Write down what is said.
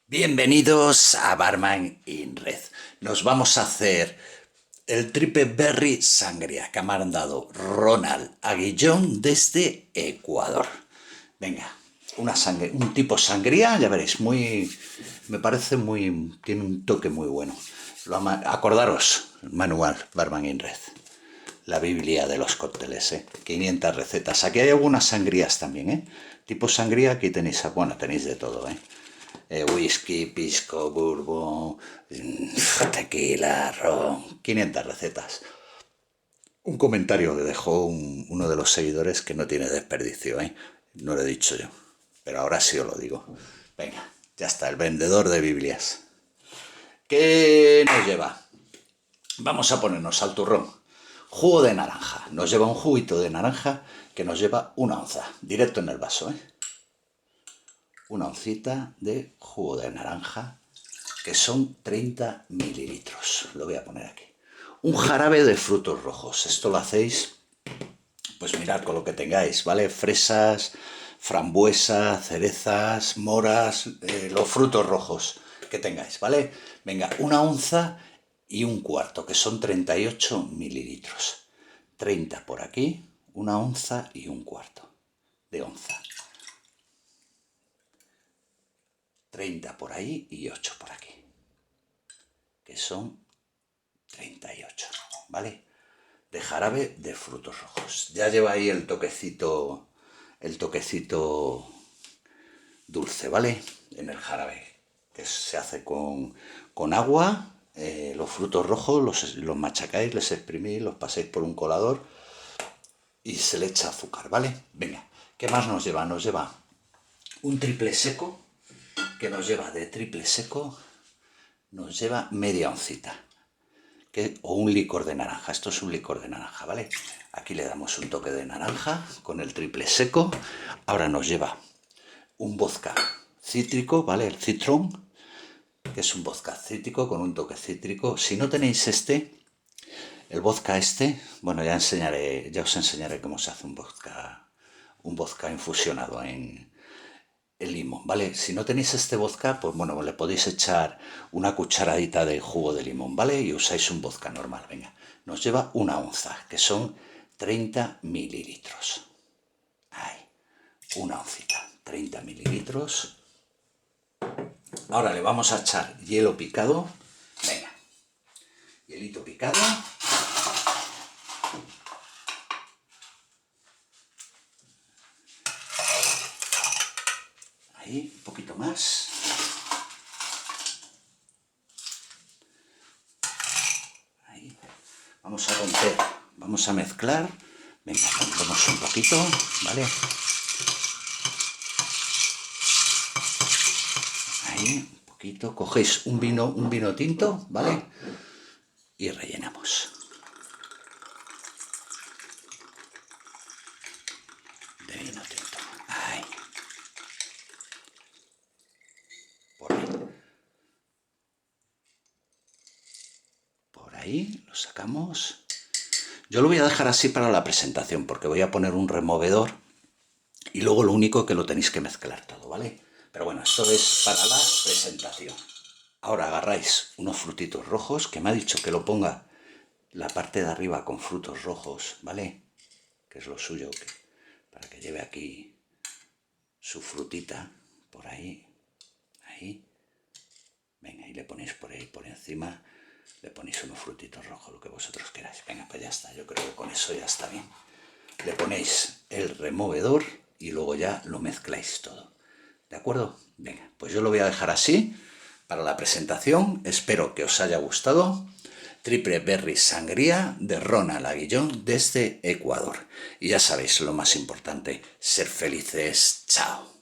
Bienvenidos a Barman in Red. Nos vamos a hacer el Triple Berry Sangría que ha mandado Ronald Aguillón desde Ecuador. Venga, un tipo sangría, ya veréis, me parece tiene un toque muy bueno. Acordaros, manual Barman in Red, la Biblia de los cócteles, 500 recetas. Aquí hay algunas sangrías también, tipo sangría, aquí tenéis, bueno, tenéis de todo, whisky, pisco, bourbon, tequila, ron, 500 recetas. Un comentario que dejó uno de los seguidores que no tiene desperdicio, no lo he dicho yo, pero ahora sí os lo digo. Venga, ya está, el vendedor de Biblias. ¿Qué nos lleva? Vamos a ponernos al turrón. Jugo de naranja. Nos lleva un juguito de naranja que nos lleva 1 onza, directo en el vaso, Una oncita de jugo de naranja, que son 30 mililitros. Lo voy a poner aquí. Un jarabe de frutos rojos. Esto lo hacéis, pues mirad, con lo que tengáis, ¿vale? Fresas, frambuesa, cerezas, moras, los frutos rojos que tengáis, ¿vale? Venga, 1 onza y 1/4, que son 38 mililitros. 30 por aquí, 1 onza y 1/4 de onza. 30 por ahí y 8 por aquí, que son 38, ¿vale? De jarabe de frutos rojos. Ya lleva ahí el toquecito dulce, ¿vale? En el jarabe, que se hace con agua, los frutos rojos los machacáis, les exprimís, los pasáis por un colador y se le echa azúcar, ¿vale? Venga, ¿qué más nos lleva? Nos lleva un triple seco, que nos lleva de triple seco, nos lleva media oncita, o un licor de naranja. Esto es un licor de naranja, ¿vale? Aquí le damos un toque de naranja con el triple seco. Ahora nos lleva un vodka cítrico, ¿vale? El citrón, que es un vodka cítrico con un toque cítrico. Si no tenéis el vodka bueno, ya os enseñaré cómo se hace un vodka infusionado en limón, ¿vale? Si no tenéis este vodka, pues bueno, le podéis echar una cucharadita de jugo de limón, ¿vale? Y usáis un vodka normal. Venga, nos lleva 1 onza, que son 30 mililitros. Ahí, 1 oncita, 30 mililitros. Ahora le vamos a echar hielo picado. Venga, hielito picado. Ahí, un poquito más. Ahí. Vamos a romper, vamos a mezclar. Venga, rompemos un poquito, ¿vale? Ahí, un poquito. Cogéis un vino tinto, ¿vale? Y rellenamos. De vino tinto. Ahí. Por ahí. Por ahí lo sacamos. Yo lo voy a dejar así para la presentación, porque voy a poner un removedor y luego lo único que lo tenéis que mezclar todo, ¿vale? Pero bueno, esto es para la presentación. Ahora agarráis unos frutitos rojos, que me ha dicho que lo ponga la parte de arriba con frutos rojos, ¿vale? Que es lo suyo, para que lleve aquí su frutita, por ahí, ahí. Venga, y le ponéis por ahí, por encima, le ponéis unos frutitos rojos, lo que vosotros queráis. Venga, pues ya está, yo creo que con eso ya está bien. Le ponéis el removedor y luego ya lo mezcláis todo. ¿De acuerdo? Venga, pues yo lo voy a dejar así para la presentación. Espero que os haya gustado. Triple Berry Sangría de Ronald Aguillón desde Ecuador. Y ya sabéis lo más importante, ser felices. Chao.